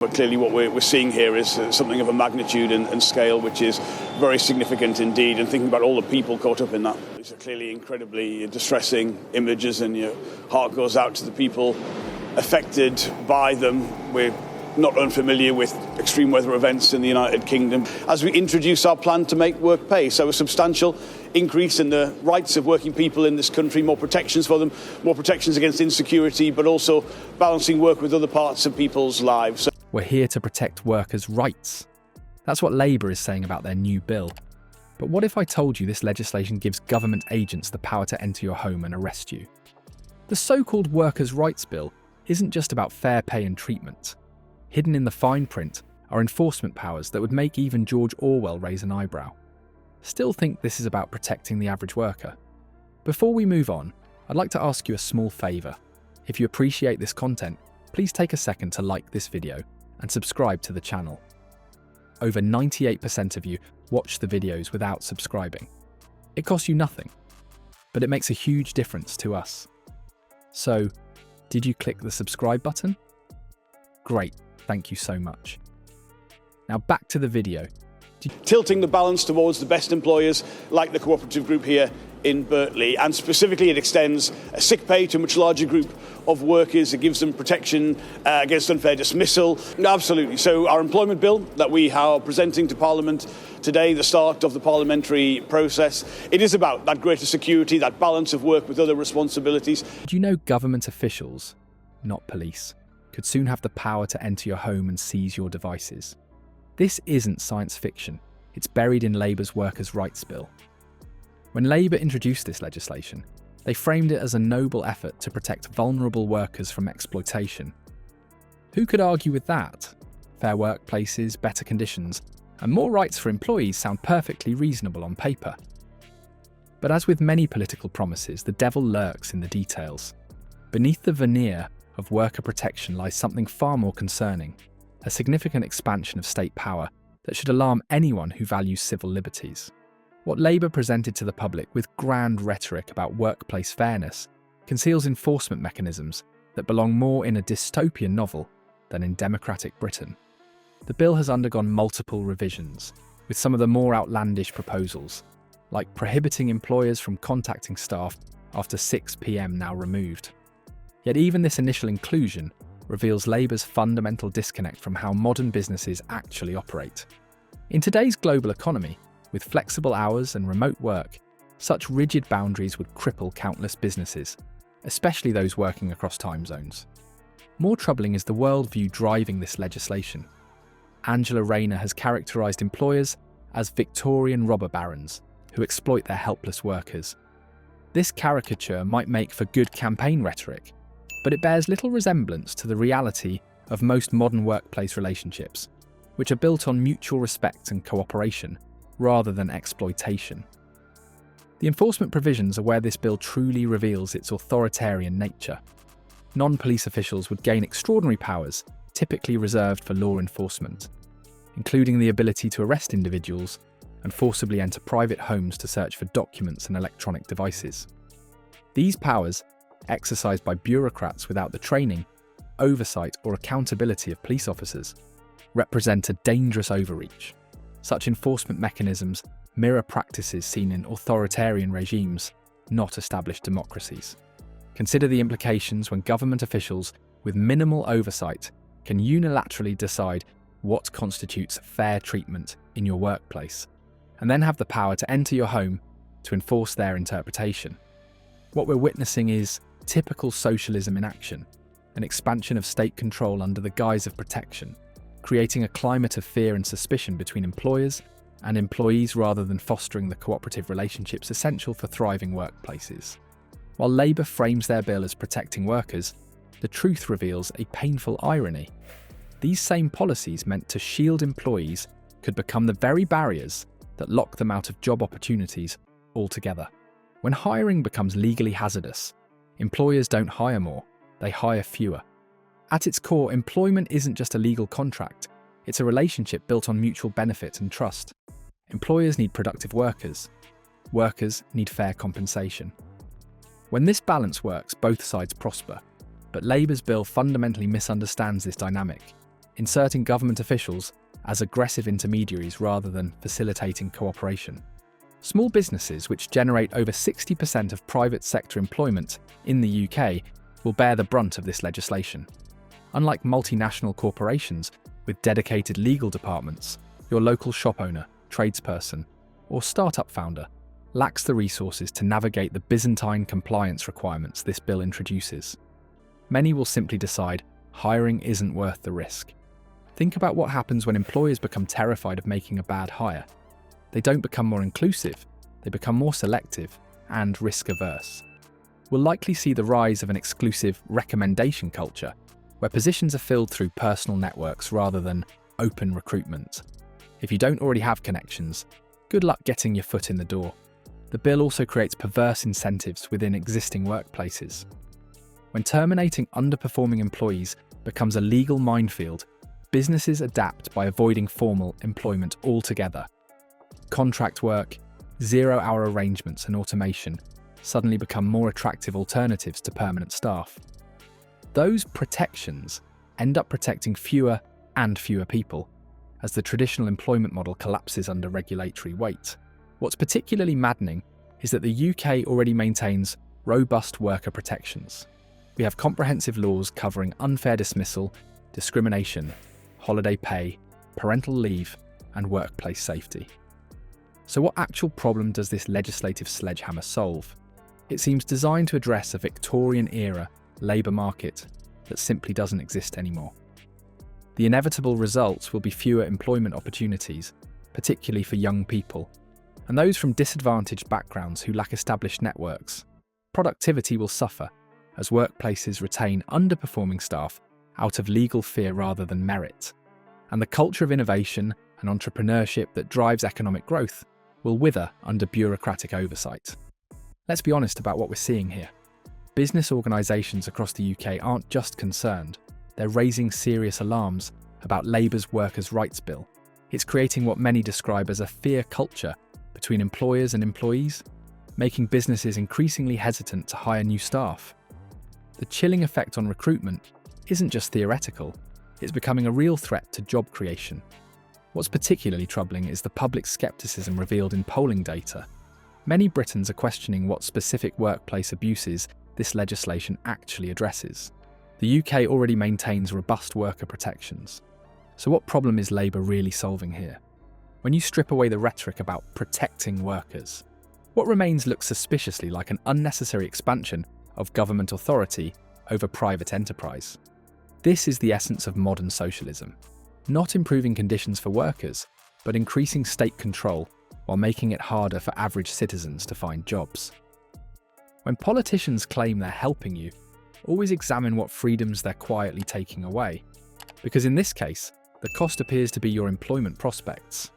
But clearly what we're seeing here is something of a magnitude and scale which is very significant indeed, and thinking about all the people caught up in that. These are clearly incredibly distressing images, and your heart goes out to the people affected by them. We're not unfamiliar with extreme weather events in the United Kingdom. As we introduce our plan to make work pay, so a substantial increase in the rights of working people in this country, more protections for them, more protections against insecurity, but also balancing work with other parts of people's lives. We're here to protect workers' rights. That's what Labour is saying about their new bill. But what if I told you this legislation gives government agents the power to enter your home and arrest you? The so-called Workers' Rights Bill isn't just about fair pay and treatment. Hidden in the fine print are enforcement powers that would make even George Orwell raise an eyebrow. Still think this is about protecting the average worker? Before we move on, I'd like to ask you a small favour. If you appreciate this content, please take a second to like this video and subscribe to the channel. Over 98% of you watch the videos without subscribing. It costs you nothing, but it makes a huge difference to us. So, did you click the subscribe button? Great, thank you so much. Now back to the video. Tilting the balance towards the best employers like the cooperative group here in Birtley, and specifically it extends sick pay to a much larger group of workers. It gives them protection against unfair dismissal. Absolutely. So our employment bill that we are presenting to Parliament today, the start of the parliamentary process, it is about that greater security, that balance of work with other responsibilities. Do you know government officials, not police, could soon have the power to enter your home and seize your devices? This isn't science fiction. It's buried in Labour's Workers' Rights Bill. When Labour introduced this legislation, they framed it as a noble effort to protect vulnerable workers from exploitation. Who could argue with that? Fair workplaces, better conditions, and more rights for employees sound perfectly reasonable on paper. But as with many political promises, the devil lurks in the details. Beneath the veneer of worker protection lies something far more concerning: a significant expansion of state power that should alarm anyone who values civil liberties. What Labour presented to the public with grand rhetoric about workplace fairness conceals enforcement mechanisms that belong more in a dystopian novel than in democratic Britain. The bill has undergone multiple revisions, with some of the more outlandish proposals, like prohibiting employers from contacting staff after 6 p.m. now removed. Yet even this initial inclusion reveals Labour's fundamental disconnect from how modern businesses actually operate. In today's global economy, with flexible hours and remote work, such rigid boundaries would cripple countless businesses, especially those working across time zones. More troubling is the worldview driving this legislation. Angela Rayner has characterised employers as Victorian robber barons who exploit their helpless workers. This caricature might make for good campaign rhetoric, but it bears little resemblance to the reality of most modern workplace relationships, which are built on mutual respect and cooperation, rather than exploitation. The enforcement provisions are where this bill truly reveals its authoritarian nature. Non-police officials would gain extraordinary powers, typically reserved for law enforcement, including the ability to arrest individuals and forcibly enter private homes to search for documents and electronic devices. These powers, exercised by bureaucrats without the training, oversight, or accountability of police officers, represent a dangerous overreach. Such enforcement mechanisms mirror practices seen in authoritarian regimes, not established democracies. Consider the implications when government officials with minimal oversight can unilaterally decide what constitutes fair treatment in your workplace, and then have the power to enter your home to enforce their interpretation. What we're witnessing is typical socialism in action, an expansion of state control under the guise of protection, creating a climate of fear and suspicion between employers and employees rather than fostering the cooperative relationships essential for thriving workplaces. While Labour frames their bill as protecting workers, the truth reveals a painful irony. These same policies meant to shield employees could become the very barriers that lock them out of job opportunities altogether. When hiring becomes legally hazardous, employers don't hire more, they hire fewer. At its core, employment isn't just a legal contract, it's a relationship built on mutual benefit and trust. Employers need productive workers. Workers need fair compensation. When this balance works, both sides prosper. But Labour's bill fundamentally misunderstands this dynamic. inserting government officials as aggressive intermediaries rather than facilitating cooperation. Small businesses, which generate over 60% of private sector employment in the UK, will bear the brunt of this legislation. Unlike multinational corporations with dedicated legal departments, your local shop owner, tradesperson, or startup founder lacks the resources to navigate the Byzantine compliance requirements this bill introduces. Many will simply decide hiring isn't worth the risk. Think about what happens when employers become terrified of making a bad hire. They don't become more inclusive, they become more selective and risk-averse. We'll likely see the rise of an exclusive recommendation culture, where positions are filled through personal networks rather than open recruitment. If you don't already have connections, good luck getting your foot in the door. The bill also creates perverse incentives within existing workplaces. When terminating underperforming employees becomes a legal minefield, businesses adapt by avoiding formal employment altogether. Contract work, zero-hour arrangements and automation suddenly become more attractive alternatives to permanent staff. Those protections end up protecting fewer and fewer people, as the traditional employment model collapses under regulatory weight. What's particularly maddening is that the UK already maintains robust worker protections. We have comprehensive laws covering unfair dismissal, discrimination, holiday pay, parental leave, and workplace safety. So what actual problem does this legislative sledgehammer solve? It seems designed to address a Victorian-era labour market that simply doesn't exist anymore. The inevitable results will be fewer employment opportunities, particularly for young people, and those from disadvantaged backgrounds who lack established networks. Productivity will suffer as workplaces retain underperforming staff out of legal fear rather than merit, and the culture of innovation and entrepreneurship that drives economic growth will wither under bureaucratic oversight. Let's be honest about what we're seeing here. Business organisations across the UK aren't just concerned, they're raising serious alarms about Labour's Workers' Rights Bill. It's creating what many describe as a fear culture between employers and employees, making businesses increasingly hesitant to hire new staff. The chilling effect on recruitment isn't just theoretical, it's becoming a real threat to job creation. What's particularly troubling is the public scepticism revealed in polling data. Many Britons are questioning what specific workplace abuses this legislation actually addresses. The UK already maintains robust worker protections. So what problem is Labour really solving here? When you strip away the rhetoric about protecting workers, what remains looks suspiciously like an unnecessary expansion of government authority over private enterprise. This is the essence of modern socialism. Not improving conditions for workers, but increasing state control while making it harder for average citizens to find jobs. When politicians claim they're helping you, always examine what freedoms they're quietly taking away, because in this case, the cost appears to be your employment prospects.